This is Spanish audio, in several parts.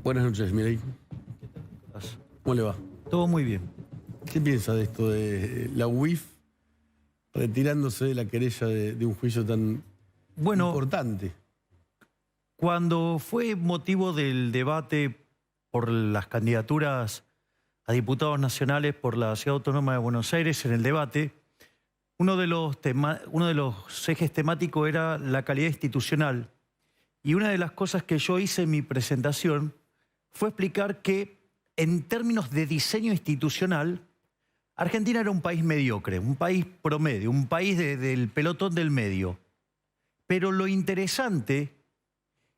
Buenas noches, Milei. ¿Cómo le va? Todo muy bien. ¿Qué piensa de esto de la UIF retirándose de la querella de un juicio tan importante? Cuando fue motivo del debate por las candidaturas a diputados nacionales por la Ciudad Autónoma de Buenos Aires, en el debate, uno de los ejes temáticos era la calidad institucional. Y una de las cosas que yo hice en mi presentación fue explicar que, en términos de diseño institucional, Argentina era un país mediocre, un país promedio, un país del pelotón del medio. Pero lo interesante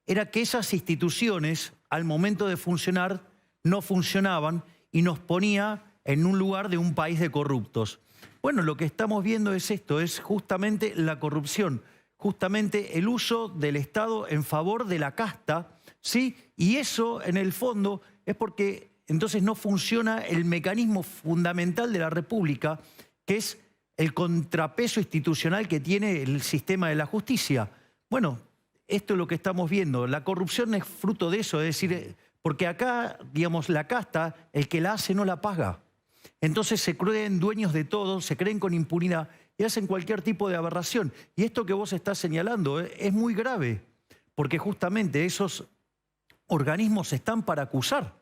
era que esas instituciones, al momento de funcionar, no funcionaban y nos ponía en un lugar de un país de corruptos. Bueno, lo que estamos viendo es esto, es justamente la corrupción, justamente el uso del Estado en favor de la casta, ¿sí? Y eso, en el fondo, es porque entonces no funciona el mecanismo fundamental de la República, que es el contrapeso institucional que tiene el sistema de la justicia. Bueno, esto es lo que estamos viendo. La corrupción es fruto de eso, es decir, porque acá, digamos, la casta, el que la hace no la paga. Entonces se creen dueños de todo, se creen con impunidad y hacen cualquier tipo de aberración. Y esto que vos estás señalando es muy grave, porque justamente esos organismos están para acusar.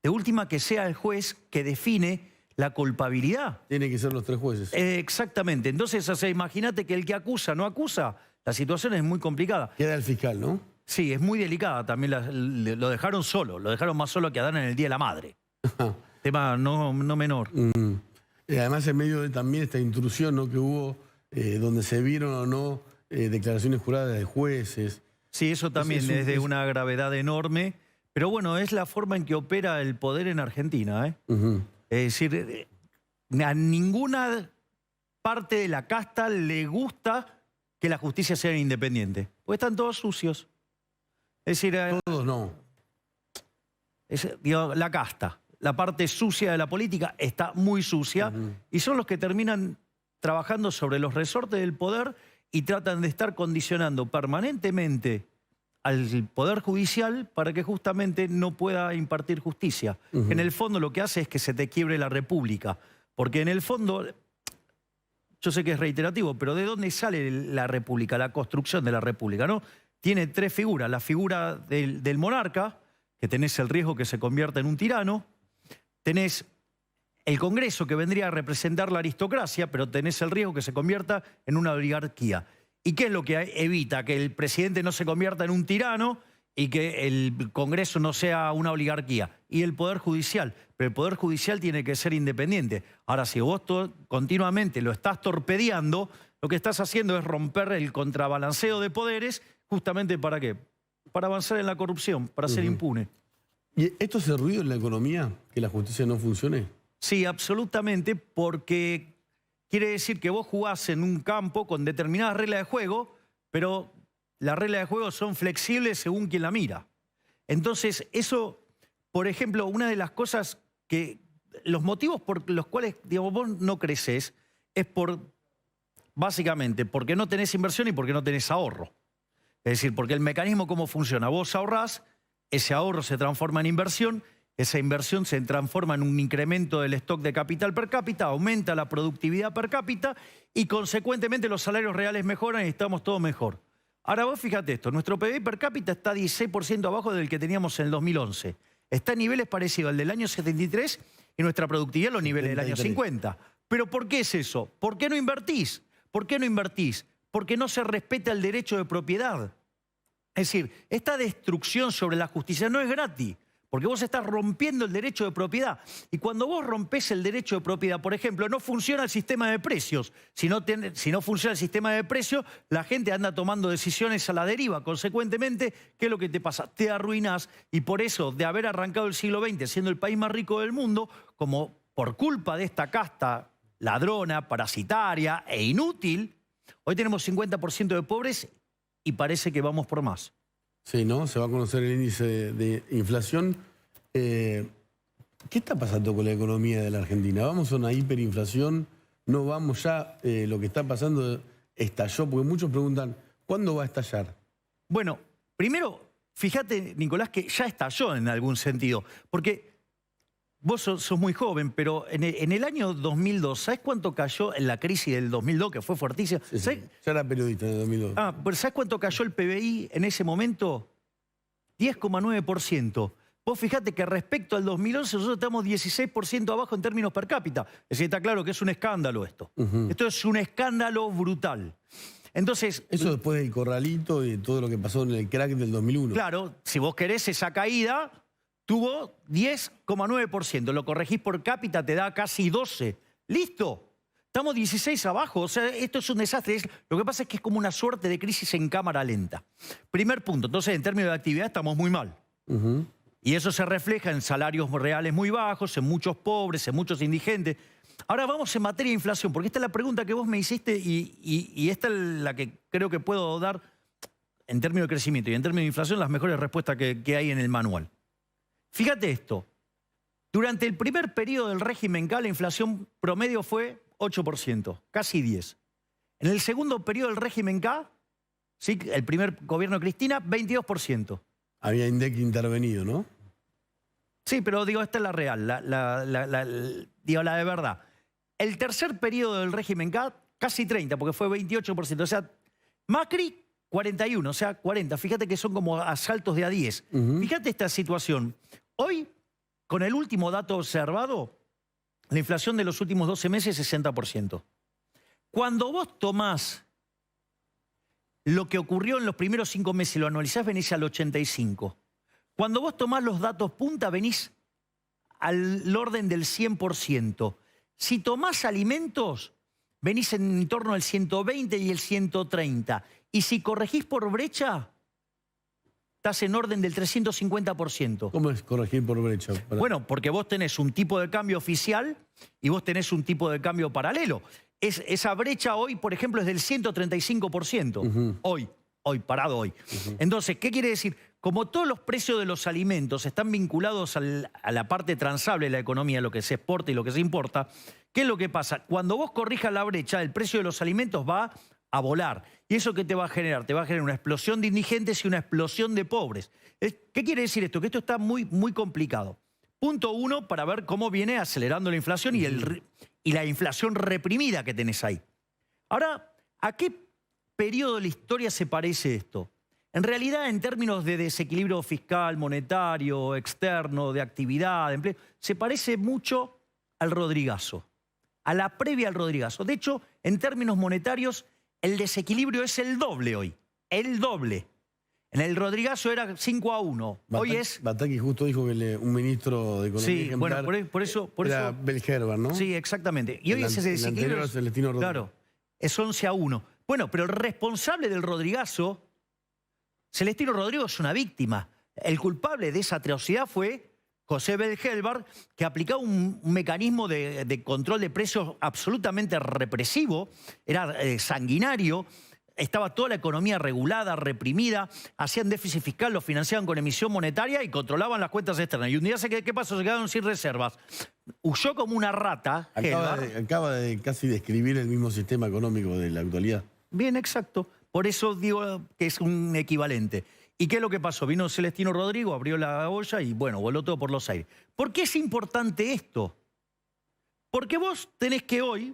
De última, que sea el juez que define la culpabilidad. Tienen que ser los tres jueces. Exactamente. Entonces, o sea, imagínate que el que acusa no acusa. La situación es muy complicada. Queda el fiscal, ¿no? Sí, es muy delicada también. Lo dejaron solo, lo dejaron más solo que a Adán en el Día de la Madre. Tema no menor. Además, en medio de también esta intrusión, ¿no?, que hubo, donde se vieron o no declaraciones juradas de jueces. Sí, eso también es de una gravedad enorme. Pero bueno, es la forma en que opera el poder en Argentina, ¿eh? Es decir, a ninguna parte de la casta le gusta que la justicia sea independiente. Porque están todos sucios. Es decir, todos no. Digamos, la casta, la parte sucia de la política está muy sucia y son los que terminan trabajando sobre los resortes del poder y tratan de estar condicionando permanentemente al Poder Judicial para que justamente no pueda impartir justicia. En el fondo lo que hace es que se te quiebre la República. Porque en el fondo, yo sé que es reiterativo, pero ¿de dónde sale la República, la construcción de la República, no? Tiene tres figuras. La figura del monarca, que tenés el riesgo que se convierta en un tirano. Tenés el Congreso, que vendría a representar la aristocracia, pero tenés el riesgo que se convierta en una oligarquía. ¿Y qué es lo que evita? Que el presidente no se convierta en un tirano y que el Congreso no sea una oligarquía. Y el Poder Judicial. Pero el Poder Judicial tiene que ser independiente. Ahora, si vos continuamente lo estás torpedeando, lo que estás haciendo es romper el contrabalanceo de poderes, justamente ¿para qué? Para avanzar en la corrupción, para ser impune. ¿Y esto hace ruido en la economía, que la justicia no funcione? Sí, absolutamente, porque quiere decir que vos jugás en un campo con determinadas reglas de juego, pero las reglas de juego son flexibles según quien la mira. Entonces, eso, por ejemplo, una de las cosas que... Los motivos por los cuales, digamos, vos no creces es básicamente porque no tenés inversión y porque no tenés ahorro. Es decir, porque el mecanismo cómo funciona. Vos ahorrás, ese ahorro se transforma en inversión, esa inversión se transforma en un incremento del stock de capital per cápita, aumenta la productividad per cápita y consecuentemente los salarios reales mejoran y estamos todos mejor. Ahora vos fíjate esto, nuestro PBI per cápita está 16% abajo del que teníamos en el 2011. Está en niveles parecidos al del año 73 y nuestra productividad a los niveles del año 50. ¿Pero por qué es eso? ¿Por qué no invertís? ¿Por qué no invertís? Porque no se respeta el derecho de propiedad. Es decir, esta destrucción sobre la justicia no es gratis, porque vos estás rompiendo el derecho de propiedad. Y cuando vos rompés el derecho de propiedad, por ejemplo, no funciona el sistema de precios. Si no funciona el sistema de precios, la gente anda tomando decisiones a la deriva. Consecuentemente, ¿qué es lo que te pasa? Te arruinás y por eso, de haber arrancado el siglo XX siendo el país más rico del mundo, como por culpa de esta casta ladrona, parasitaria e inútil, hoy tenemos 50% de pobres y parece que vamos por más. Sí, ¿no? Se va a conocer el índice de inflación. ¿Qué está pasando con la economía de la Argentina? ¿Vamos a una hiperinflación? ¿No vamos ya? Lo que está pasando estalló, porque muchos preguntan, ¿cuándo va a estallar? Bueno, primero, fíjate, Nicolás, que ya estalló en algún sentido. Porque vos sos muy joven, pero en el año 2002, ¿sabés cuánto cayó en la crisis del 2002, que fue fuertísima? Sí, sí. Ya era periodista en el 2002. Pero ¿sabés cuánto cayó el PBI en ese momento? 10,9%. Vos fijate que respecto al 2011 nosotros estamos 16% abajo en términos per cápita. Es decir, está claro que es un escándalo esto. Esto es un escándalo brutal. Entonces, eso después del corralito y de todo lo que pasó en el crack del 2001. Claro, si vos querés esa caída, tuvo 10,9%. Lo corregís por cápita, te da casi 12. ¡Listo! Estamos 16 abajo. O sea, esto es un desastre. Lo que pasa es que es como una suerte de crisis en cámara lenta. Primer punto. Entonces, en términos de actividad, estamos muy mal. Y eso se refleja en salarios reales muy bajos, en muchos pobres, en muchos indigentes. Ahora vamos en materia de inflación, porque esta es la pregunta que vos me hiciste y esta es la que creo que puedo dar en términos de crecimiento y en términos de inflación las mejores respuestas que hay en el manual. Fíjate esto. Durante el primer periodo del régimen K, la inflación promedio fue 8%, casi 10%. En el segundo periodo del régimen K, ¿sí?, el primer gobierno de Cristina, 22%. Había INDEC intervenido, ¿no? Sí, pero digo, esta es la real, digo, la de verdad. El tercer periodo del régimen K, casi 30%, porque fue 28%. O sea, Macri, 41%, o sea, 40%. Fíjate que son como asaltos de a 10. Fíjate esta situación. Hoy, con el último dato observado, la inflación de los últimos 12 meses es 60%. Cuando vos tomás lo que ocurrió en los primeros 5 meses y lo analizás, venís al 85%. Cuando vos tomás los datos punta, venís al orden del 100%. Si tomás alimentos, venís en torno al 120 y el 130. Y si corregís por brecha, estás en orden del 350%. ¿Cómo es corregir por brecha? Bueno, porque vos tenés un tipo de cambio oficial y vos tenés un tipo de cambio paralelo. Esa brecha hoy, por ejemplo, es del 135%. Hoy, parado hoy. Entonces, ¿qué quiere decir? Como todos los precios de los alimentos están vinculados a la parte transable de la economía, lo que se exporta y lo que se importa, ¿qué es lo que pasa? Cuando vos corrijas la brecha, el precio de los alimentos va a volar. ¿Y eso qué te va a generar? Te va a generar una explosión de indigentes y una explosión de pobres. ¿Qué quiere decir esto? Que esto está muy, muy complicado. Punto 1, para ver cómo viene acelerando la inflación y la inflación reprimida que tenés ahí. Ahora, ¿a qué periodo de la historia se parece esto? En realidad, en términos de desequilibrio fiscal, monetario, externo, de actividad, de empleo, se parece mucho al Rodrigazo, a la previa al Rodrigazo. De hecho, en términos monetarios, el desequilibrio es el doble hoy, el doble. En el Rodrigazo era 5-1, hoy es... Bataki justo dijo que un ministro de Economía ejemplar, bueno, por eso era Belgerber, ¿no? Sí, exactamente. Y hoy ese desequilibrio es Celestino Rodríguez. Claro, es 11-1. Bueno, pero el responsable del Rodrigazo, Celestino Rodríguez, es una víctima. El culpable de esa atrocidad fue José Belgelbar, que aplicaba un mecanismo de control de precios absolutamente represivo, era sanguinario, estaba toda la economía regulada, reprimida, hacían déficit fiscal, lo financiaban con emisión monetaria y controlaban las cuentas externas. Y un día, ¿qué pasó? Se quedaron sin reservas. Huyó como una rata. Acaba de casi describir el mismo sistema económico de la actualidad. Bien, exacto. Por eso digo que es un equivalente. ¿Y qué es lo que pasó? Vino Celestino Rodrigo, abrió la olla y, bueno, voló todo por los aires. ¿Por qué es importante esto? Porque vos tenés que hoy...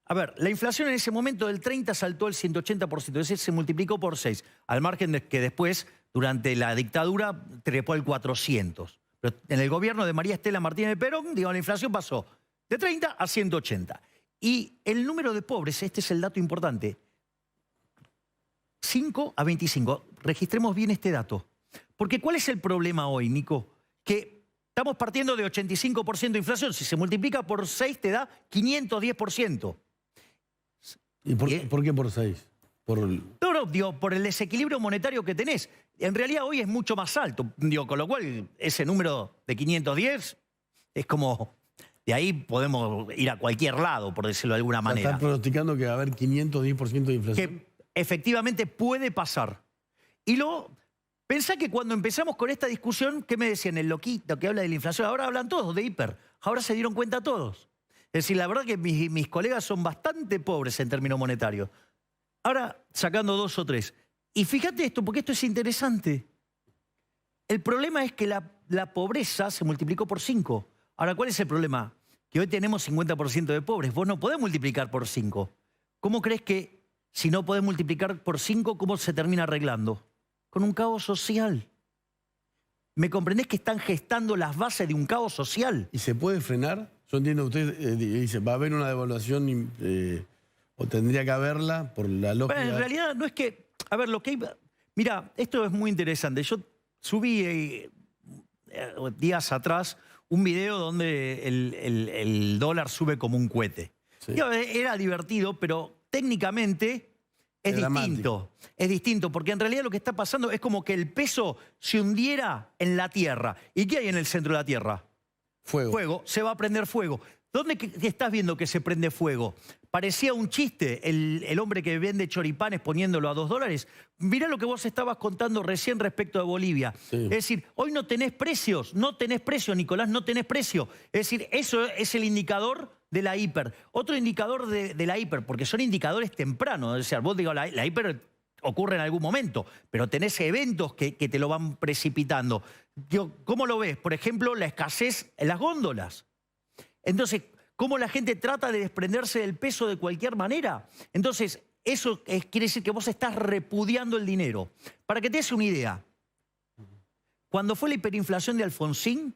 A ver, la inflación en ese momento del 30 saltó al 180%, es decir, se multiplicó por 6, al margen de que después, durante la dictadura, trepó al 400. Pero en el gobierno de María Estela Martínez de Perón, digo, la inflación pasó de 30 a 180. Y el número de pobres, este es el dato importante, 5 a 25. Registremos bien este dato. Porque ¿cuál es el problema hoy, Nico? Que estamos partiendo de 85% de inflación. Si se multiplica por 6 te da 510%. ¿Y por qué por 6? No, digo, por el desequilibrio monetario que tenés. En realidad hoy es mucho más alto. Digo, con lo cual ese número de 510 es como... De ahí podemos ir a cualquier lado, por decirlo de alguna manera. Están pronosticando que va a haber 510% de inflación. Que efectivamente puede pasar. Y pensá que cuando empezamos con esta discusión, ¿qué me decían? El loquito que habla de la inflación. Ahora hablan todos de hiper. Ahora se dieron cuenta todos. Es decir, la verdad que mis colegas son bastante pobres en términos monetarios. Ahora, sacando 2 o 3. Y fíjate esto, porque esto es interesante. El problema es que la pobreza se multiplicó por 5. Ahora, ¿cuál es el problema? Que hoy tenemos 50% de pobres. Vos no podés multiplicar por 5. ¿Cómo crees que si no podés multiplicar por 5, cómo se termina arreglando? Con un caos social. ¿Me comprendés que están gestando las bases de un caos social? ¿Y se puede frenar? Yo entiendo, usted dice, va a haber una devaluación o tendría que haberla por la lógica. Bueno, en realidad no es que... A ver, lo que hay... Mira, esto es muy interesante. Yo subí días atrás un video donde el dólar sube como un cohete. Sí. Era divertido, pero técnicamente es distinto. Es distinto, porque en realidad lo que está pasando es como que el peso se hundiera en la tierra. ¿Y qué hay en el centro de la tierra? Fuego. Fuego. Se va a prender fuego. ¿Dónde estás viendo que se prende fuego? Parecía un chiste el hombre que vende choripanes poniéndolo a $2. Mirá lo que vos estabas contando recién respecto de Bolivia. Sí. Es decir, hoy no tenés precios, Nicolás, no tenés precio. Es decir, eso es el indicador de la hiper. Otro indicador de la hiper, porque son indicadores tempranos. Es decir, vos digo, la hiper ocurre en algún momento, pero tenés eventos que te lo van precipitando. ¿Cómo lo ves? Por ejemplo, la escasez en las góndolas. Entonces, ¿cómo la gente trata de desprenderse del peso de cualquier manera? Entonces, eso quiere decir que vos estás repudiando el dinero. Para que te des una idea, cuando fue la hiperinflación de Alfonsín,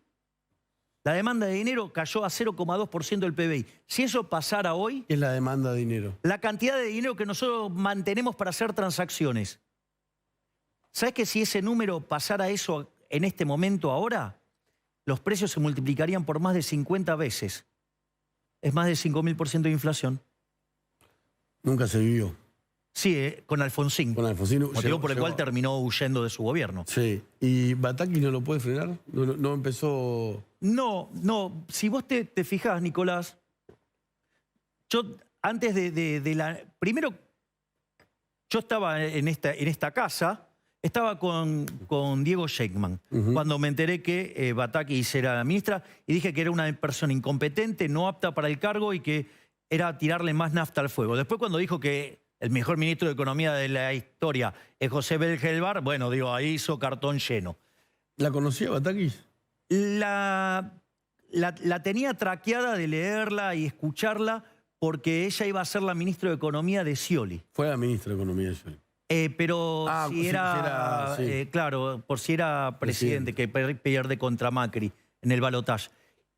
la demanda de dinero cayó a 0,2% del PBI. Si eso pasara hoy... ¿Qué es la demanda de dinero? La cantidad de dinero que nosotros mantenemos para hacer transacciones. ¿Sabés que si ese número pasara eso en este momento ahora, los precios se multiplicarían por más de 50 veces? Es más de 5.000% de inflación. Nunca se vivió. Sí, con Alfonsín. Con Alfonsín. Motivo por el cual terminó huyendo de su gobierno. Sí. ¿Y Batakis no lo puede frenar? ¿No empezó...? No. Si vos te fijás, Nicolás, yo antes de la... Primero, yo estaba en esta casa... Estaba con Diego Sheikman, cuando me enteré que Batakis era ministra, y dije que era una persona incompetente, no apta para el cargo y que era tirarle más nafta al fuego. Después, cuando dijo que el mejor ministro de Economía de la historia es José Belgelbar, bueno, digo, ahí hizo cartón lleno. ¿La conocía Batakis? La tenía traqueada de leerla y escucharla porque ella iba a ser la ministra de Economía de Scioli. Fue la ministra de Economía de Scioli. Pero si era sí. Claro, por si era presidente, que pierde contra Macri en el balotaje.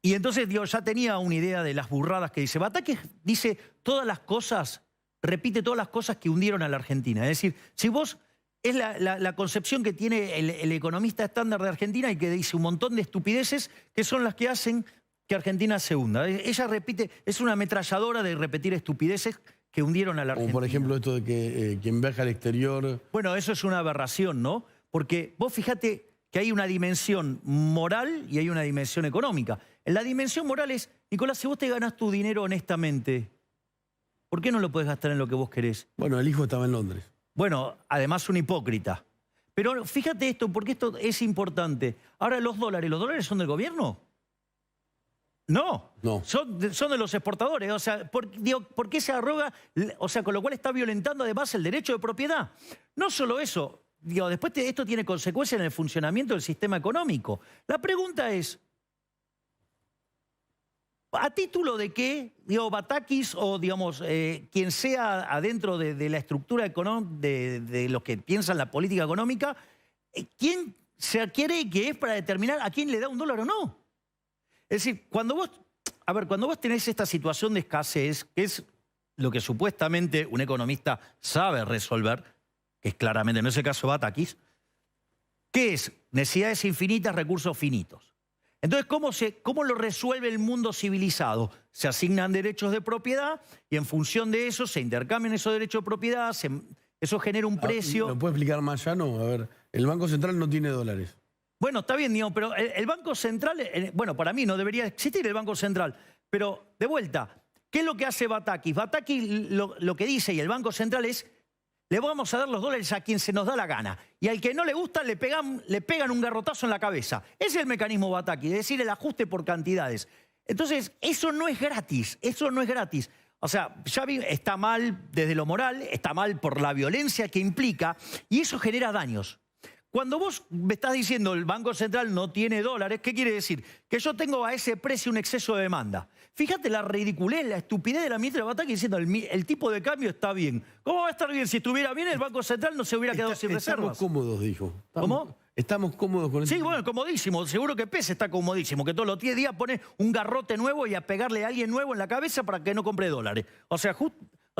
Y entonces yo ya tenía una idea de las burradas que dice. Batakis dice todas las cosas, repite todas las cosas que hundieron a la Argentina. Es decir, si vos, es la concepción que tiene el economista estándar de Argentina y que dice un montón de estupideces que son las que hacen que Argentina se hunda. Ella repite, es una ametralladora de repetir estupideces que hundieron a la Argentina. Como por ejemplo esto de que quien viaja al exterior... Bueno, eso es una aberración, ¿no? Porque vos fíjate que hay una dimensión moral y hay una dimensión económica. En la dimensión moral es, Nicolás, si vos te ganás tu dinero honestamente, ¿por qué no lo podés gastar en lo que vos querés? Bueno, el hijo estaba en Londres. Bueno, además un hipócrita. Pero fíjate esto, porque esto es importante. Ahora ¿los dólares son del gobierno? No. Son de los exportadores. O sea, ¿por qué se arroga? O sea, con lo cual está violentando además el derecho de propiedad. No solo eso. Después esto tiene consecuencias en el funcionamiento del sistema económico. La pregunta es, ¿a título de qué, Batakis o, quien sea adentro de la estructura de los que piensan la política económica, quién se quiere que es para determinar a quién le da un dólar o no? Es decir, cuando vos tenés esta situación de escasez, que es lo que supuestamente un economista sabe resolver, que es claramente, no es el caso de Batakis, ¿qué es? Necesidades infinitas, recursos finitos. Entonces, ¿cómo lo resuelve el mundo civilizado? Se asignan derechos de propiedad y en función de eso se intercambian esos derechos de propiedad, eso genera un precio. ¿Me puede explicar más ya? No, a ver, el Banco Central no tiene dólares. Bueno, está bien, pero el Banco Central, bueno, para mí no debería existir el Banco Central, pero de vuelta, ¿qué es lo que hace Batakis? Batakis lo que dice y el Banco Central es, le vamos a dar los dólares a quien se nos da la gana y al que no le gusta le pegan un garrotazo en la cabeza. Ese es el mecanismo Batakis, es decir, el ajuste por cantidades. Entonces, eso no es gratis, O sea, ya está mal desde lo moral, está mal por la violencia que implica y eso genera daños. Cuando vos me estás diciendo el Banco Central no tiene dólares, ¿qué quiere decir? Que yo tengo a ese precio un exceso de demanda. Fíjate la ridiculez, la estupidez de la ministra de Bataki diciendo el tipo de cambio está bien. ¿Cómo va a estar bien? Si estuviera bien, el Banco Central no se hubiera quedado sin reservas. Estamos cómodos, dijo. ¿Cómo? Estamos cómodos con eso. Sí, bueno, comodísimo. Seguro que PES está comodísimo. Que todos los 10 días pone un garrote nuevo y a pegarle a alguien nuevo en la cabeza para que no compre dólares. O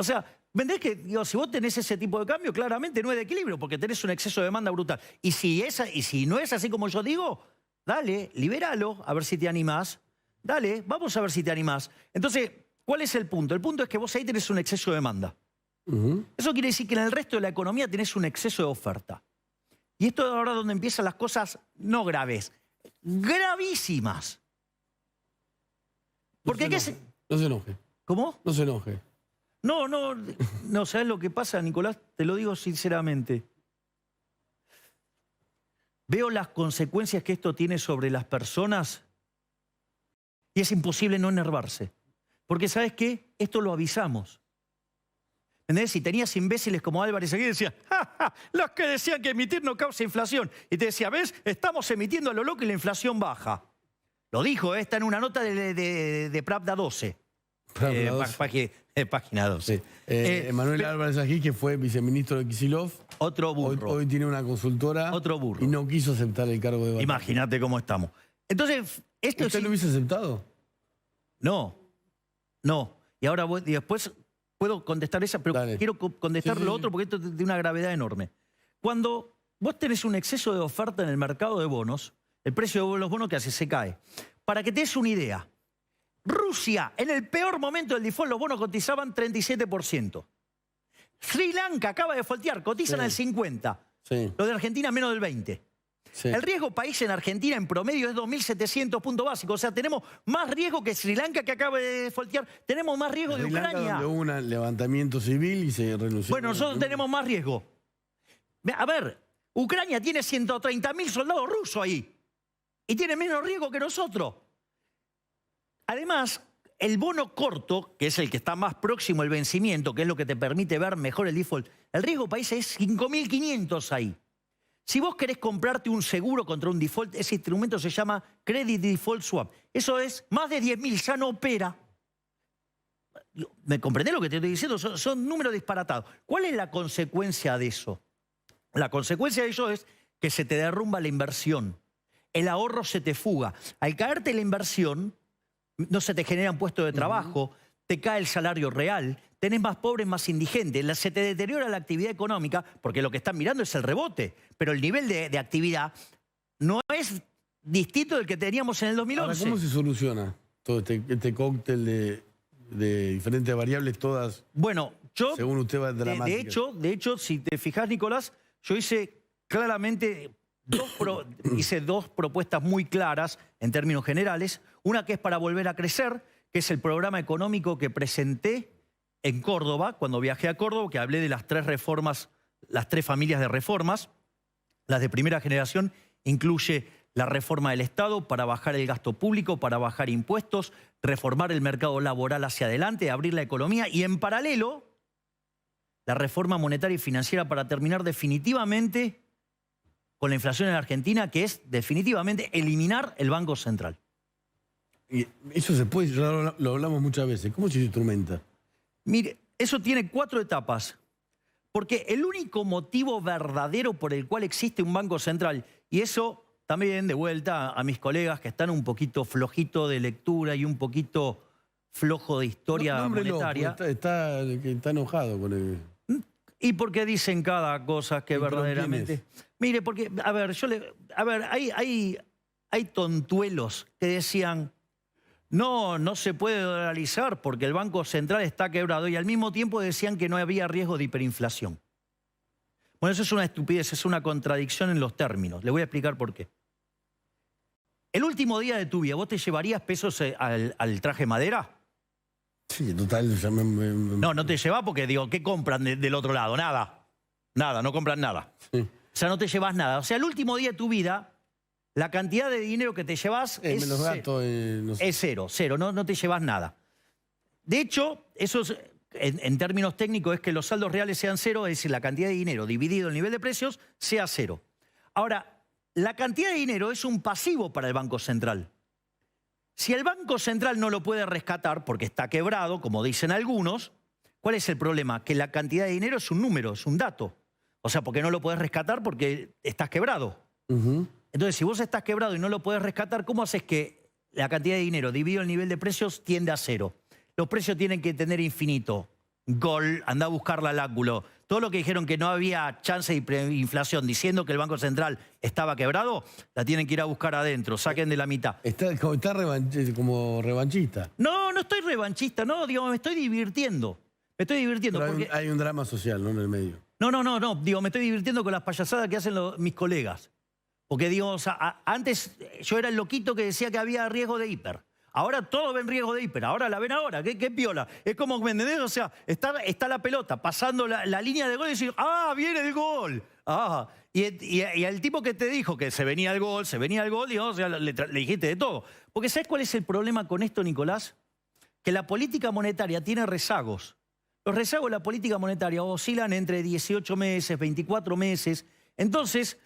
sea, ¿vendés que digo, si vos tenés ese tipo de cambio, claramente no es de equilibrio porque tenés un exceso de demanda brutal? Y si no es así como yo digo, dale, libéralo, a ver si te animás. Dale, vamos a ver si te animás. Entonces, ¿cuál es el punto? El punto es que vos ahí tenés un exceso de demanda. Eso quiere decir que en el resto de la economía tenés un exceso de oferta. Y esto es ahora donde empiezan las cosas no graves, gravísimas. Porque no se enoje. ¿Cómo? No se enoje. No, ¿sabes lo que pasa, Nicolás? Te lo digo sinceramente. Veo las consecuencias que esto tiene sobre las personas y es imposible no enervarse. Porque, ¿sabes qué? Esto lo avisamos. ¿Entendés? Si tenías imbéciles como Álvarez aquí, decían, ¡ja, ja! Los que decían que emitir no causa inflación. Y te decía, ¿ves? Estamos emitiendo a lo loco y la inflación baja. Lo dijo, está en una nota de Pravda 12. Página 12. Sí. Manuel Álvarez Ají, que fue viceministro de Kicillof. Otro burro. Hoy tiene una consultora. Otro burro. Y no quiso aceptar el cargo de Bataki. Imagínate cómo estamos. Entonces, esto ¿Usted lo hubiese aceptado? No. Y ahora y después puedo contestar esa, pero quiero contestar lo otro porque esto es de una gravedad enorme. Cuando vos tenés un exceso de oferta en el mercado de bonos, el precio de los bonos que hace se cae. Para que te des una idea, Rusia, en el peor momento del default, los bonos cotizaban 37%. Sri Lanka acaba de defaultear, cotizan al 50%. Sí. Los de Argentina menos del 20%. Sí. El riesgo país en Argentina en promedio es 2.700 puntos básicos. O sea, tenemos más riesgo que Sri Lanka, que acaba de defaultear. Tenemos más riesgo de Ucrania. Sri Lanka, donde hubo un levantamiento civil y se renunció. Bueno, nosotros tenemos más riesgo. A ver, Ucrania tiene 130.000 soldados rusos ahí. Y tiene menos riesgo que nosotros. Además, el bono corto, que es el que está más próximo al vencimiento, que es lo que te permite ver mejor el default, el riesgo país es 5.500 ahí. Si vos querés comprarte un seguro contra un default, ese instrumento se llama Credit Default Swap. Eso es más de 10.000, ya no opera. ¿Me comprendés lo que te estoy diciendo? Son números disparatados. ¿Cuál es la consecuencia de eso? La consecuencia de eso es que se te derrumba la inversión. El ahorro se te fuga. Al caerte la inversión, no se te generan puestos de trabajo, te cae el salario real, tenés más pobres, más indigentes, se te deteriora la actividad económica, porque lo que están mirando es el rebote, pero el nivel de actividad no es distinto del que teníamos en el 2011. Ahora, ¿cómo se soluciona todo este cóctel de diferentes variables, todas, bueno, yo, según usted, va dramáticas? De hecho, si te fijás, Nicolás, yo hice claramente hice dos propuestas muy claras en términos generales. Una que es para volver a crecer, que es el programa económico que presenté en Córdoba, cuando viajé a Córdoba, que hablé de las 3 reformas, las 3 familias de reformas. Las de primera generación incluye la reforma del Estado para bajar el gasto público, para bajar impuestos, reformar el mercado laboral hacia adelante, abrir la economía y en paralelo la reforma monetaria y financiera para terminar definitivamente con la inflación en Argentina, que es definitivamente eliminar el Banco Central. Y eso se puede, ya lo hablamos muchas veces. ¿Cómo se instrumenta? Mire, eso tiene 4 etapas. Porque el único motivo verdadero por el cual existe un Banco Central, y eso también de vuelta a mis colegas que están un poquito flojito de lectura y un poquito flojo de historia monetaria. Está enojado con él. Y porque dicen cada cosa que verdaderamente... Mire, porque, a ver, hay tontuelos que decían, no se puede dolarizar porque el Banco Central está quebrado, y al mismo tiempo decían que no había riesgo de hiperinflación. Bueno, eso es una estupidez, es una contradicción en los términos. Le voy a explicar por qué. El último día de tu vida, ¿vos te llevarías pesos al traje madera? Sí, total. No te llevas porque, digo, ¿qué compran del otro lado? Nada, no compran nada. Sí. O sea, no te llevas nada. O sea, el último día de tu vida, la cantidad de dinero que te llevas es, menos gasto, no sé. Es cero, no te llevas nada. De hecho, eso es, en términos técnicos es que los saldos reales sean cero, es decir, la cantidad de dinero dividido el nivel de precios sea cero. Ahora, la cantidad de dinero es un pasivo para el Banco Central. Si el Banco Central no lo puede rescatar porque está quebrado, como dicen algunos, ¿cuál es el problema? Que la cantidad de dinero es un número, es un dato. O sea, porque no lo puedes rescatar porque estás quebrado. Entonces, si vos estás quebrado y no lo puedes rescatar, ¿cómo haces que la cantidad de dinero dividido el nivel de precios tiende a cero? Los precios tienen que tener infinito. Gol, anda a buscarla al ángulo. Todo lo que dijeron que no había chance de inflación diciendo que el Banco Central estaba quebrado, la tienen que ir a buscar adentro, saquen de la mitad. Está como revanchista. No, no estoy revanchista, no, digo, me estoy divirtiendo. Me estoy divirtiendo. Pero porque... hay un drama social, ¿no? En el medio. No, digo, me estoy divirtiendo con las payasadas que hacen mis colegas. Porque digo, o sea, antes yo era el loquito que decía que había riesgo de hiper. Ahora todos ven riesgo de hiper, ahora la ven ahora, qué piola. Es como, ¿me entendés? O sea, está la pelota pasando la línea de gol y decir, ¡ah, viene el gol! Ah, y el tipo que te dijo que se venía el gol, digamos, o sea, le dijiste de todo. Porque ¿sabes cuál es el problema con esto, Nicolás? Que la política monetaria tiene rezagos. Los rezagos de la política monetaria oscilan entre 18 meses, 24 meses. Entonces,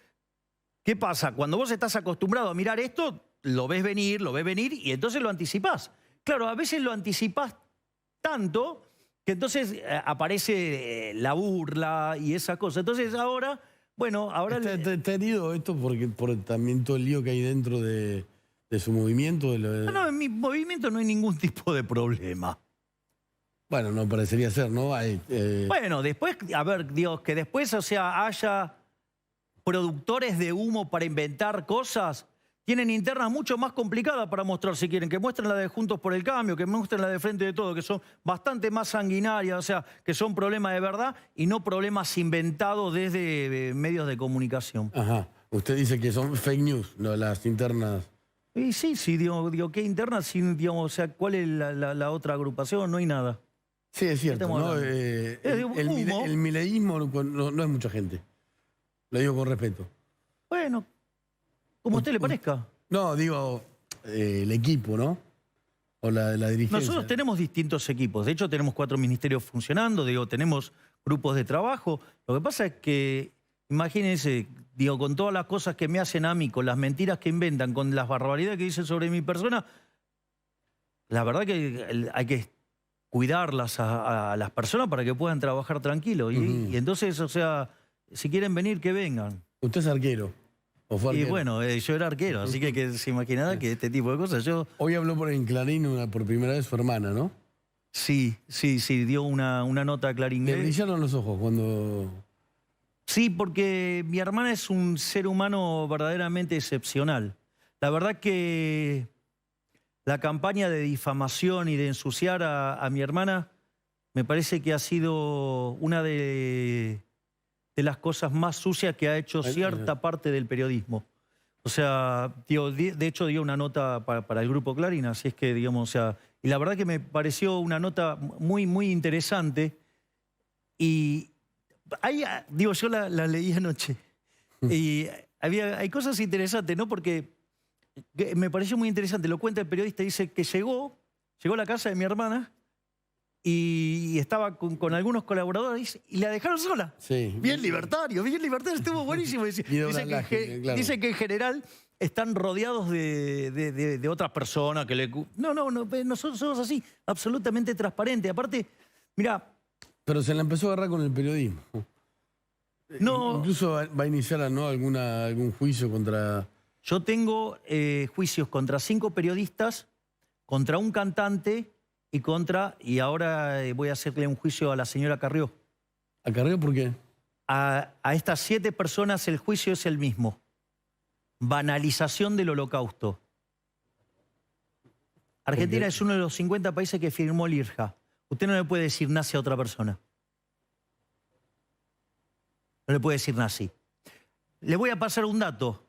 ¿qué pasa? Cuando vos estás acostumbrado a mirar esto, lo ves venir y entonces lo anticipás. Claro, a veces lo anticipás tanto que entonces aparece la burla y esa cosa. Entonces ahora, bueno, ahora... ¿Te ha ido esto por también todo el lío que hay dentro de su movimiento? No, en mi movimiento no hay ningún tipo de problema. Bueno, no parecería ser, ¿no? Bueno, después, a ver, Dios, que después, o sea, haya productores de humo para inventar cosas, tienen internas mucho más complicadas para mostrar, si quieren, que muestren la de Juntos por el Cambio, que muestren la de Frente de Todo, que son bastante más sanguinarias, o sea, que son problemas de verdad y no problemas inventados desde medios de comunicación. Ajá. Usted dice que son fake news, ¿no? Las internas. Y sí, digo, ¿qué internas? Digamos, o sea, ¿cuál es la otra agrupación? No hay nada. Sí, es cierto, ¿no? El mileísmo no es mucha gente. Lo digo con respeto. Bueno, como a usted le parezca. No, digo, el equipo, ¿no? O la dirigencia. Nosotros tenemos distintos equipos. De hecho, tenemos 4 ministerios funcionando, digo, tenemos grupos de trabajo. Lo que pasa es que, imagínense, digo, con todas las cosas que me hacen a mí, con las mentiras que inventan, con las barbaridades que dicen sobre mi persona, la verdad que hay que cuidarlas a las personas para que puedan trabajar tranquilos. Y entonces, o sea, si quieren venir, que vengan. Usted es arquero. ¿O fue arquero? Y bueno, yo era arquero, así que se imaginará que este tipo de cosas yo... Hoy habló en Clarín por primera vez su hermana, ¿no? Sí, dio una nota a Clarín. ¿Le brillaron los ojos cuando...? Sí, porque mi hermana es un ser humano verdaderamente excepcional. La verdad que la campaña de difamación y de ensuciar a mi hermana me parece que ha sido una de las cosas más sucias que ha hecho cierta parte del periodismo. O sea, de hecho dio una nota para el Grupo Clarín, así es que, digamos, o sea, y la verdad que me pareció una nota muy, muy interesante. Y digo, yo la leí anoche y hay cosas interesantes, ¿no? Porque me pareció muy interesante. Lo cuenta el periodista, dice que llegó a la casa de mi hermana y estaba con algunos colaboradores y la dejaron sola. Sí. Bien libertario, estuvo buenísimo. Dice que en general están rodeados de otras personas que le... No, nosotros somos así, absolutamente transparentes. Aparte, mira... Pero se la empezó a agarrar con el periodismo. No. Incluso va a iniciar, ¿no? algún juicio contra... Yo tengo juicios contra 5 periodistas, contra un cantante y ahora voy a hacerle un juicio a la señora Carrió. ¿A Carrió por qué? A estas 7 personas el juicio es el mismo. Banalización del Holocausto. Argentina es uno de los 50 países que firmó el IRJA. Usted no le puede decir nazi a otra persona. No le puede decir nazi. Le voy a pasar un dato.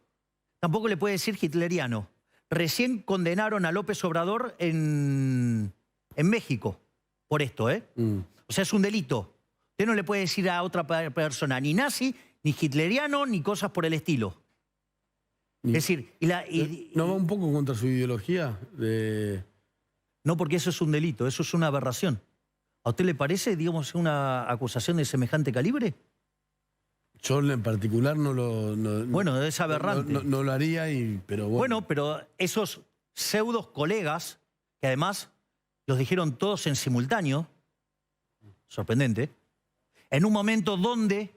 Tampoco le puede decir hitleriano. Recién condenaron a López Obrador en México por esto, ¿eh? O sea, es un delito. Usted no le puede decir a otra persona ni nazi, ni hitleriano, ni cosas por el estilo. Es decir... ¿No va un poco contra su ideología? No, porque eso es un delito, eso es una aberración. ¿A usted le parece, digamos, una acusación de semejante calibre? Yo en particular no lo... Bueno, es aberrante. No lo haría, pero bueno. Bueno, pero esos pseudos colegas, que además los dijeron todos en simultáneo, sorprendente, en un momento donde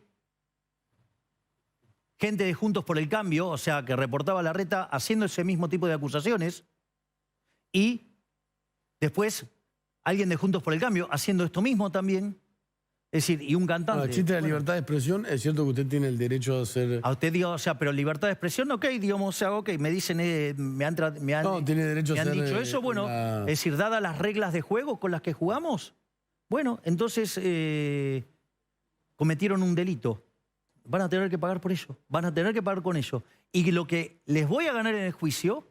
gente de Juntos por el Cambio, o sea, que reportaba a Larreta haciendo ese mismo tipo de acusaciones, y después alguien de Juntos por el Cambio haciendo esto mismo también. Es decir, y un cantante. No, existe la libertad de expresión, es cierto que usted tiene el derecho a hacer... A usted digo, o sea, pero libertad de expresión, ok, digamos, o sea, ok, me dicen, No, tiene derecho a hacer... dicho eso, bueno, es decir, dadas las reglas de juego con las que jugamos, bueno, entonces cometieron un delito. Van a tener que pagar por ello, van a tener que pagar con ello. Y lo que les voy a ganar en el juicio,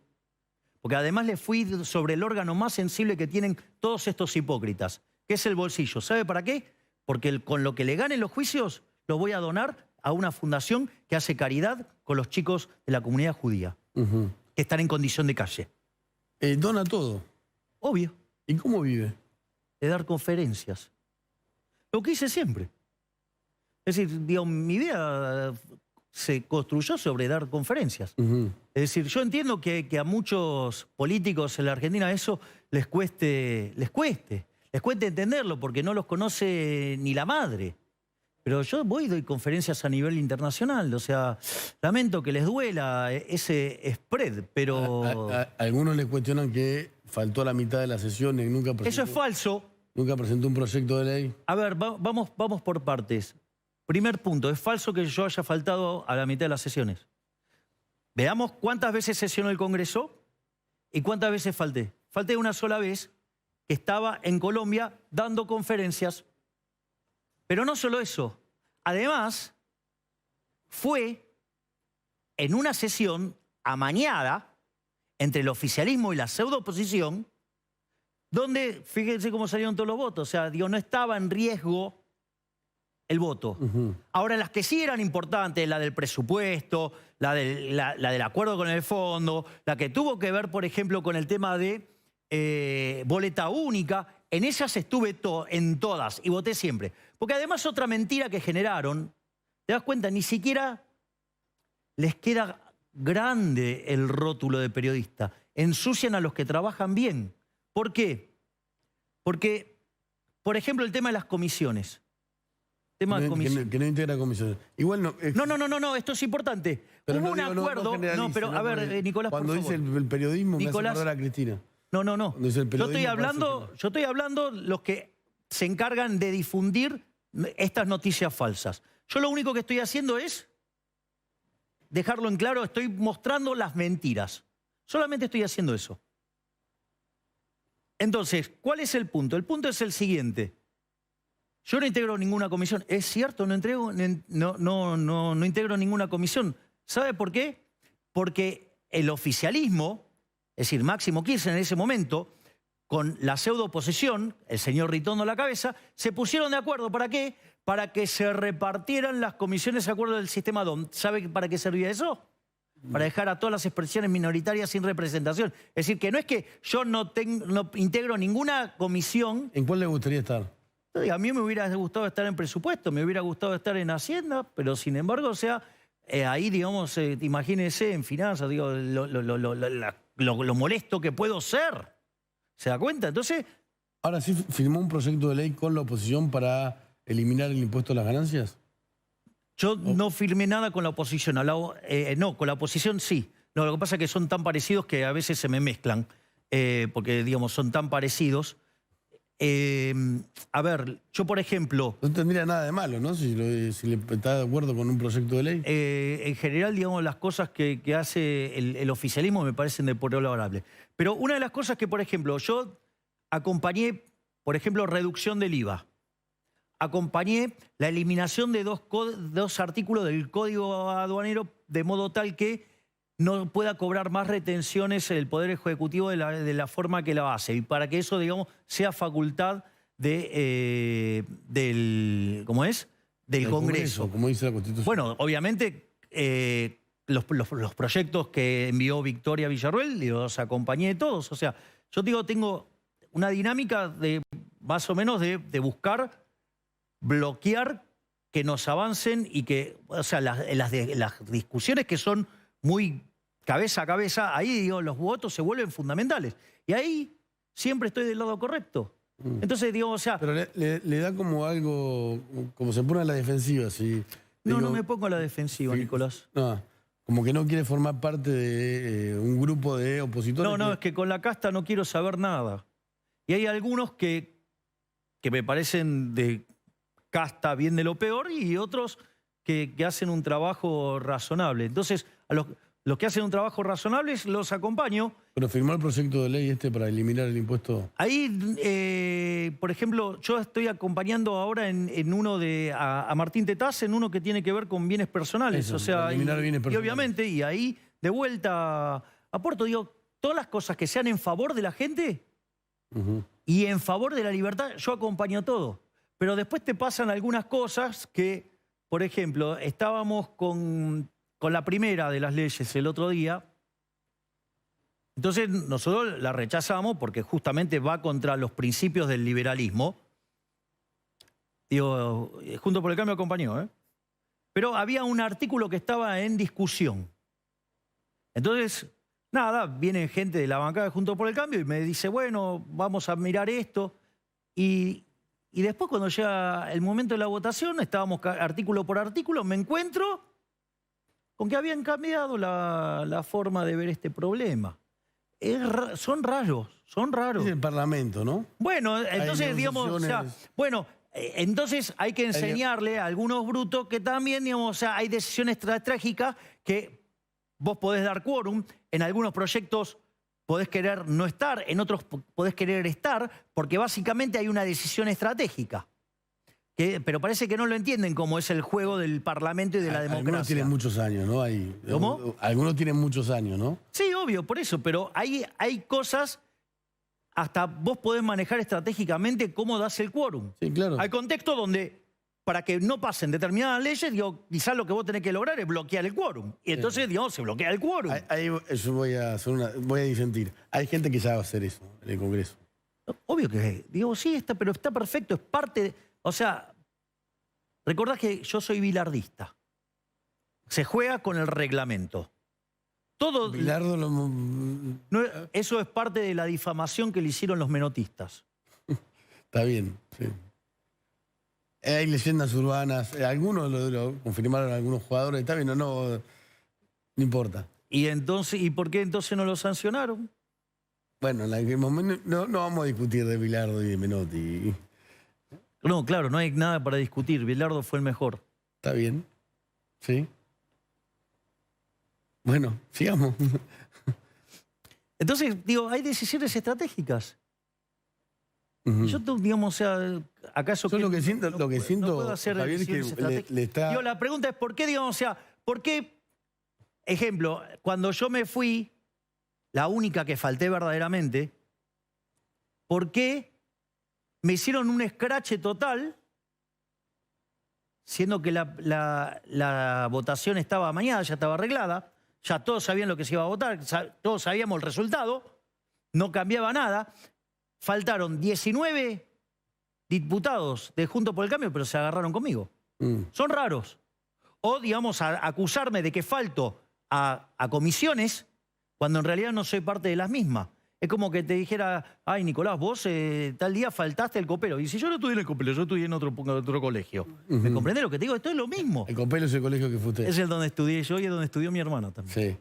porque además les fui sobre el órgano más sensible que tienen todos estos hipócritas, que es el bolsillo. ¿Sabe para qué? Porque con lo que le ganen los juicios, lo voy a donar a una fundación que hace caridad con los chicos de la comunidad judía, que están en condición de calle. Dona todo. Obvio. ¿Y cómo vive? De dar conferencias. Lo que hice siempre. Es decir, digo, mi vida se construyó sobre dar conferencias. Es decir, yo entiendo que a muchos políticos en la Argentina eso les cueste entenderlo porque no los conoce ni la madre. Pero yo voy y doy conferencias a nivel internacional. O sea, lamento que les duela ese spread, pero... Algunos les cuestionan que faltó a la mitad de la sesión y nunca presentó... Eso es falso. ¿Nunca presentó un proyecto de ley? A ver, vamos por partes. Primer punto, es falso que yo haya faltado a la mitad de las sesiones. Veamos cuántas veces sesionó el Congreso y cuántas veces falté. Falté una sola vez, que estaba en Colombia dando conferencias. Pero no solo eso. Además, fue en una sesión amañada entre el oficialismo y la pseudo-oposición, donde, fíjense cómo salieron todos los votos. O sea, digo, no estaba en riesgo el voto. Ahora, las que sí eran importantes, la del presupuesto, la del acuerdo con el fondo, la que tuvo que ver, por ejemplo, con el tema de boleta única, en esas estuve en todas y voté siempre. Porque además otra mentira que generaron, te das cuenta, ni siquiera les queda grande el rótulo de periodista. Ensucian a los que trabajan bien. ¿Por qué? Porque, por ejemplo, el tema de las comisiones. Que no integra comisiones. Igual no... No, esto es importante. Pero hubo un acuerdo... No, pero a ver, Nicolás, cuando por favor. dice el periodismo, Nicolás, me hace acordar a Cristina. No. Dice el Yo estoy hablando los que se encargan de difundir estas noticias falsas. Yo lo único que estoy haciendo es dejarlo en claro, estoy mostrando las mentiras. Solamente estoy haciendo eso. Entonces, ¿cuál es el punto? El punto es el siguiente. Yo no integro ninguna comisión. Es cierto, no integro ninguna comisión. ¿Sabe por qué? Porque el oficialismo, es decir, Máximo Kirchner en ese momento, con la pseudo-oposición, el señor Ritondo a la cabeza, se pusieron de acuerdo. ¿Para qué? Para que se repartieran las comisiones de acuerdo del sistema DOM. ¿Sabe para qué servía eso? Para dejar a todas las expresiones minoritarias sin representación. Es decir, que no es que yo no integro ninguna comisión. ¿En cuál le gustaría estar? A mí me hubiera gustado estar en presupuesto, me hubiera gustado estar en Hacienda, pero sin embargo, o sea, ahí, digamos, imagínese en finanzas, digo, lo molesto que puedo ser. ¿Se da cuenta? Entonces... Ahora sí firmó un proyecto de ley con la oposición para eliminar el impuesto a las ganancias. Yo no firmé nada con la oposición. No, con la oposición sí. No, lo que pasa es que son tan parecidos que a veces se me mezclan, porque, digamos, son tan parecidos. A ver, yo por ejemplo... No tendría nada de malo, ¿no? Si le está de acuerdo con un proyecto de ley. En general, digamos, las cosas que hace el oficialismo me parecen de por honorable. Pero una de las cosas que, por ejemplo, yo acompañé, por ejemplo, reducción del IVA. Acompañé la eliminación de dos artículos del Código Aduanero de modo tal que no pueda cobrar más retenciones el Poder Ejecutivo de la forma que la hace. Y para que eso, digamos, sea facultad del Congreso. Como dice la Constitución. Bueno, obviamente, los proyectos que envió Victoria Villarruel, los acompañé todos. O sea, yo digo, tengo una dinámica de más o menos de buscar bloquear que nos avancen y que, o sea, las discusiones que son muy cabeza a cabeza, ahí digo, los votos se vuelven fundamentales. Y ahí siempre estoy del lado correcto. Entonces, digo, o sea... Pero le da como algo, como se pone a la defensiva, ¿sí? No, Digo, no me pongo a la defensiva, sí, Nicolás. No, como que no quiere formar parte de un grupo de opositores. No, es que con la casta no quiero saber nada. Y hay algunos que me parecen de casta bien de lo peor y otros que hacen un trabajo razonable. Entonces, a los que hacen un trabajo razonable los acompaño. Pero firmó el proyecto de ley para eliminar el impuesto. Ahí, por ejemplo, yo estoy acompañando ahora en uno a Martín Tetaz, en uno que tiene que ver con bienes personales. Eso, o sea, eliminar bienes y personales. obviamente, y ahí de vuelta aporto, digo, todas las cosas que sean en favor de la gente y en favor de la libertad, yo acompaño todo. Pero después te pasan algunas cosas que, por ejemplo, estábamos con la primera de las leyes el otro día. Entonces nosotros la rechazamos porque justamente va contra los principios del liberalismo. Digo, Juntos por el Cambio acompañó, ¿eh? Pero había un artículo que estaba en discusión. Entonces, nada, viene gente de la bancada de Juntos por el Cambio y me dice, bueno, vamos a mirar esto. Y después cuando llega el momento de la votación, estábamos artículo por artículo, me encuentro con que habían cambiado la forma de ver este problema. Son raros. Es el Parlamento, ¿no? Bueno, entonces, digamos, o sea, bueno, entonces hay que enseñarle a algunos brutos que también, digamos, o sea, hay decisiones estratégicas que vos podés dar quórum, en algunos proyectos podés querer no estar, en otros podés querer estar, porque básicamente hay una decisión estratégica. Pero parece que no lo entienden como es el juego del Parlamento y de la democracia. Algunos tienen muchos años, ¿no? ¿Cómo? Algunos tienen muchos años, ¿no? Sí, obvio, por eso, pero hay cosas, hasta vos podés manejar estratégicamente cómo das el quórum. Sí, claro. Hay contextos donde, para que no pasen determinadas leyes, digo, quizás lo que vos tenés que lograr es bloquear el quórum. Y entonces, digamos, se bloquea el quórum. Ahí yo voy a disentir. Hay gente que sabe hacer eso en el Congreso. Obvio que, digo, sí, pero está perfecto, es parte... O sea, recordad que yo soy bilardista. Se juega con el reglamento. Todo... Bilardo eso es parte de la difamación que le hicieron los menotistas. Está bien, sí. Hay leyendas urbanas, algunos lo confirmaron algunos jugadores, está bien, no importa. ¿Y entonces, y por qué entonces no lo sancionaron? Bueno, en aquel momento no vamos a discutir de Bilardo y de Menotti. No, claro, no hay nada para discutir. Bilardo fue el mejor. Está bien, sí. Bueno, sigamos. Entonces, digo, hay decisiones estratégicas. Y yo, digamos, o sea, ¿acaso yo lo que siento, no puedo hacer Javier, es que le está... Digo, la pregunta es, ¿por qué, digamos, o sea, por qué, ejemplo, cuando yo me fui, la única que falté verdaderamente, ¿por qué me hicieron un escrache total, siendo que la votación estaba mañana, ya estaba arreglada, ya todos sabían lo que se iba a votar, todos sabíamos el resultado, no cambiaba nada? Faltaron 19 diputados de Juntos por el Cambio, pero se agarraron conmigo. Son raros. O, digamos, acusarme de que falto a comisiones cuando en realidad no soy parte de las mismas. Es como que te dijera, ay, Nicolás, vos tal día faltaste al copero. Y si yo no estudié en el copero, yo estudié en otro colegio. ¿Me comprendés lo que te digo? Esto es lo mismo. El copero es el colegio que fue usted. Es el donde estudié yo y es donde estudió mi hermana también.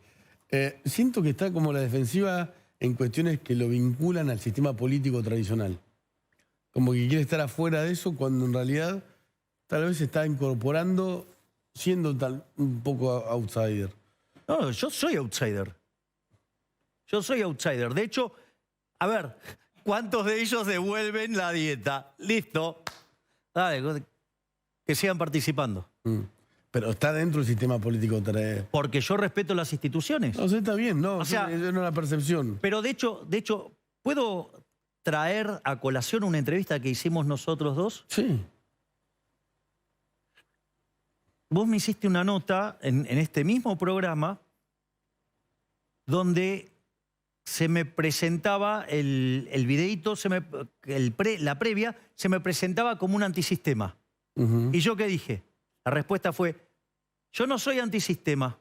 Sí. Siento que está como la defensiva en cuestiones que lo vinculan al sistema político tradicional. Como que quiere estar afuera de eso cuando en realidad tal vez se está incorporando siendo un poco outsider. No, yo soy outsider. Yo soy outsider. De hecho, a ver, ¿cuántos de ellos devuelven la dieta? Listo. Dale, que sigan participando. Pero está dentro del sistema político. Porque yo respeto las instituciones. No, está bien, no, o sea, eso no es la percepción. Pero de hecho, ¿puedo traer a colación una entrevista que hicimos nosotros dos? Sí. Vos me hiciste una nota en este mismo programa donde se me presentaba el videíto, la previa, se me presentaba como un antisistema. ¿Y yo qué dije? La respuesta fue, yo no soy antisistema,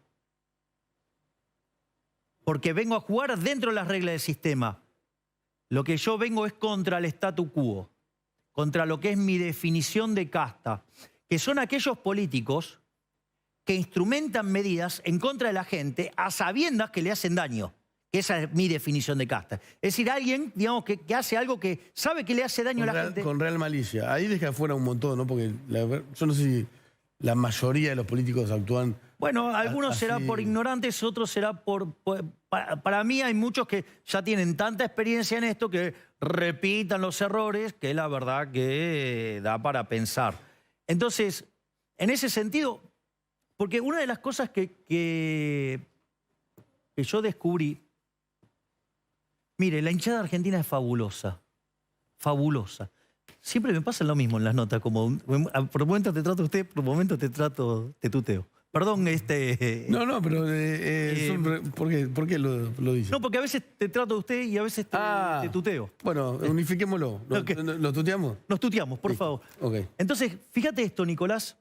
porque vengo a jugar dentro de las reglas del sistema. Lo que yo vengo es contra el statu quo, contra lo que es mi definición de casta, que son aquellos políticos que instrumentan medidas en contra de la gente a sabiendas que le hacen daño. Esa es mi definición de casta. Es decir, alguien, digamos, que hace algo que sabe que le hace daño a la gente. Con real malicia. Ahí deja afuera un montón, ¿no? Porque yo no sé si la mayoría de los políticos actúan... Bueno, algunos será por ignorantes, otros será para mí hay muchos que ya tienen tanta experiencia en esto que repitan los errores, que la verdad que da para pensar. Entonces, en ese sentido, porque una de las cosas que yo descubrí, mire, la hinchada argentina es fabulosa, fabulosa. Siempre me pasa lo mismo en las notas, como por momentos te trato usted, por momentos te tuteo. Perdón, No, pero ¿por qué lo dice? No, porque a veces te trato de usted y a veces te tuteo. Bueno, unifiquémoslo. ¿Lo tuteamos? Nos tuteamos, por favor. Okay. Entonces, fíjate esto, Nicolás.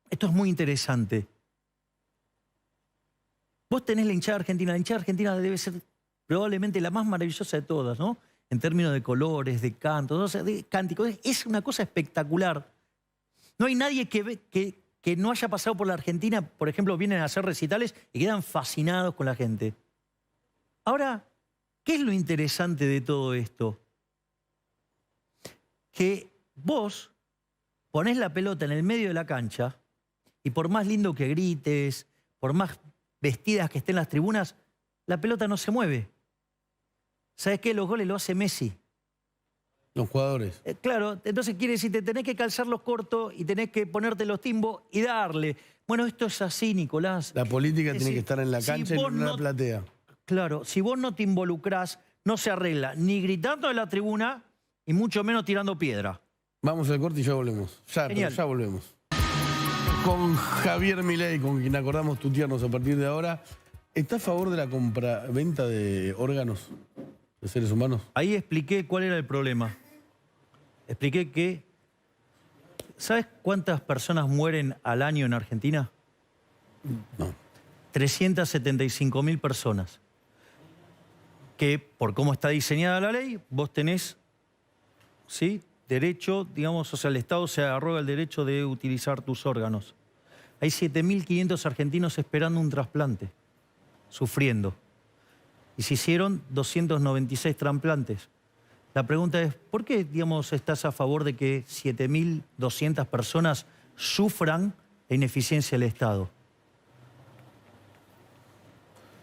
Esto es muy interesante. Vos tenés la hinchada argentina. La hinchada argentina debe ser probablemente la más maravillosa de todas, ¿no? En términos de colores, de cantos, o sea, de cánticos. Es una cosa espectacular. No hay nadie que no haya pasado por la Argentina, por ejemplo, vienen a hacer recitales y quedan fascinados con la gente. Ahora, ¿qué es lo interesante de todo esto? Que vos ponés la pelota en el medio de la cancha y por más lindo que grites, por más vestidas que estén las tribunas, la pelota no se mueve. ¿Sabés qué? Los goles lo hace Messi. Los jugadores. Claro, entonces quiere decir, te tenés que calzar los cortos y tenés que ponerte los timbos y darle. Bueno, esto es así, Nicolás. La política tiene que estar en la cancha y no en la platea. Claro, si vos no te involucrás, no se arregla ni gritando de la tribuna y mucho menos tirando piedra. Vamos al corte y ya volvemos. Ya volvemos. Con Javier Milei, con quien acordamos tutearnos a partir de ahora, ¿está a favor de la compra-venta de órganos de seres humanos? Ahí expliqué cuál era el problema. Expliqué que... ¿Sabes cuántas personas mueren al año en Argentina? No. 375.000 personas. Que, por cómo está diseñada la ley, vos tenés, ¿sí?, derecho, digamos, o sea, el Estado se arroga el derecho de utilizar tus órganos. Hay 7.500 argentinos esperando un trasplante, sufriendo. Y se hicieron 296 trasplantes. La pregunta es, ¿por qué, digamos, estás a favor de que 7.200 personas sufran la ineficiencia del Estado?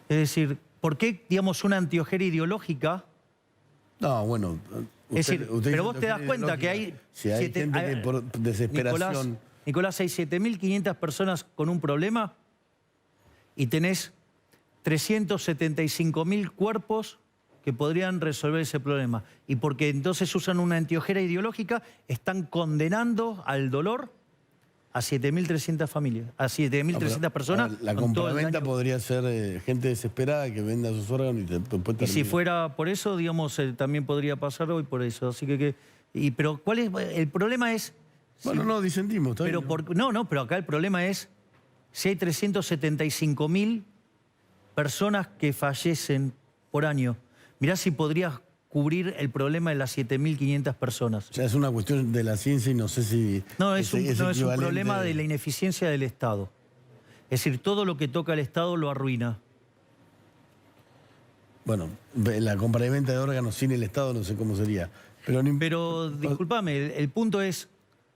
Es decir, ¿por qué, digamos, una antiojera ideológica? No, bueno... pero vos te das cuenta que hay... Si hay gente que por desesperación... Nicolás, hay 7.500 personas con un problema y tenés 375.000 cuerpos que podrían resolver ese problema. Y porque entonces usan una antiojera ideológica, están condenando al dolor a 7.300 familias, a 7.300 personas. La compraventa podría ser gente desesperada que venda sus órganos y después termina. Y si fuera por eso, digamos, también podría pasar hoy por eso. Así pero ¿cuál es? El problema es... Bueno, no, disentimos. Pero pero acá el problema es si hay 375.000 personas que fallecen por año. Mirá si podrías cubrir el problema de las 7.500 personas. O sea, es una cuestión de la ciencia y no sé si... No, es un problema de la ineficiencia del Estado. Es decir, todo lo que toca al Estado lo arruina. Bueno, la compra y venta de órganos sin el Estado no sé cómo sería. Pero discúlpame, el punto es...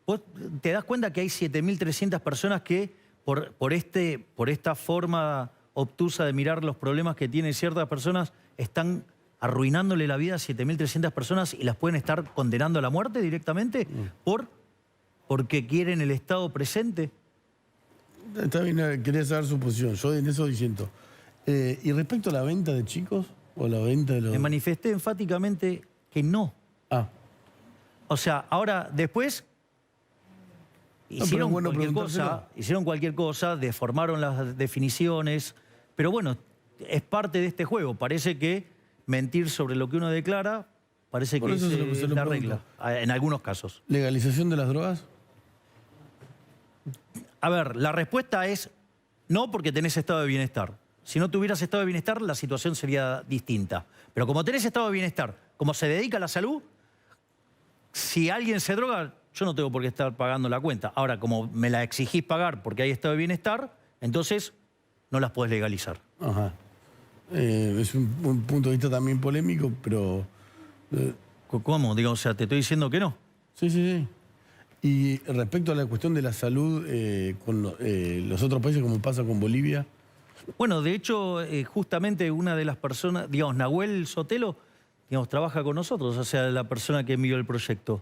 Vos te das cuenta que hay 7.300 personas que por esta forma obtusa de mirar los problemas que tienen ciertas personas están arruinándole la vida a 7.300 personas y las pueden estar condenando a la muerte directamente porque quieren el Estado presente. Está bien, quería saber su posición. Yo en eso disiento. ¿Y respecto a la venta de chicos o la venta de los...? Me manifesté enfáticamente que no. O sea, ahora, después... Hicieron cualquier cosa, deformaron las definiciones, pero bueno, es parte de este juego. Parece que mentir sobre lo que uno declara, parece que es la regla, en algunos casos. ¿Legalización de las drogas? A ver, la respuesta es no, porque tenés estado de bienestar. Si no tuvieras estado de bienestar, la situación sería distinta. Pero como tenés estado de bienestar, como se dedica a la salud, si alguien se droga, yo no tengo por qué estar pagando la cuenta. Ahora, como me la exigís pagar porque hay estado de bienestar, entonces no las podés legalizar. Ajá. Es un punto de vista también polémico, pero... ¿Cómo? Digo, o sea, te estoy diciendo que no. Sí, sí, sí. Y respecto a la cuestión de la salud con los otros países, como pasa con Bolivia... Bueno, de hecho, justamente una de las personas, digamos, Nahuel Sotelo, digamos, trabaja con nosotros, o sea, la persona que envió el proyecto.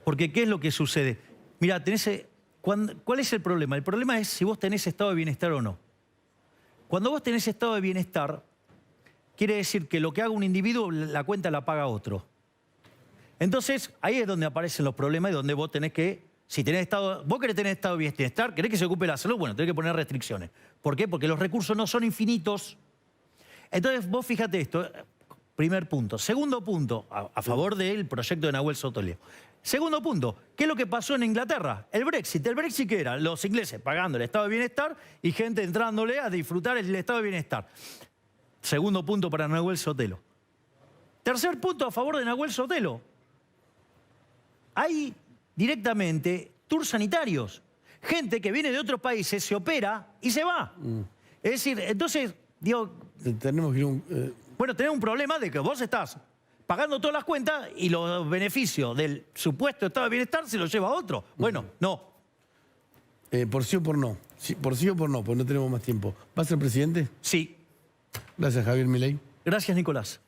Porque, ¿qué es lo que sucede? Mira, ¿cuál es el problema? El problema es si vos tenés estado de bienestar o no. Cuando vos tenés estado de bienestar, quiere decir que lo que haga un individuo, la cuenta la paga otro. Entonces, ahí es donde aparecen los problemas y donde vos tenés que... Si vos querés tener estado de bienestar, querés que se ocupe la salud, bueno, tenés que poner restricciones. ¿Por qué? Porque los recursos no son infinitos. Entonces, vos fíjate esto, primer punto. Segundo punto, a favor del proyecto de Nahuel Sotelo. Segundo punto, ¿qué es lo que pasó en Inglaterra? El Brexit. ¿El Brexit qué era? Los ingleses pagando el estado de bienestar y gente entrándole a disfrutar el estado de bienestar. Segundo punto para Nahuel Sotelo. Tercer punto a favor de Nahuel Sotelo. Hay directamente tours sanitarios. Gente que viene de otros países, se opera y se va. Es decir, entonces, digo... Tenemos que ir Bueno, tenés un problema de que vos estás pagando todas las cuentas y los beneficios del supuesto estado de bienestar se los lleva a otro. Bueno, no. ¿Por sí o por no? Sí, por sí o por no, pues no tenemos más tiempo. ¿Va a ser presidente? Sí. Gracias, Javier Milei. Gracias, Nicolás.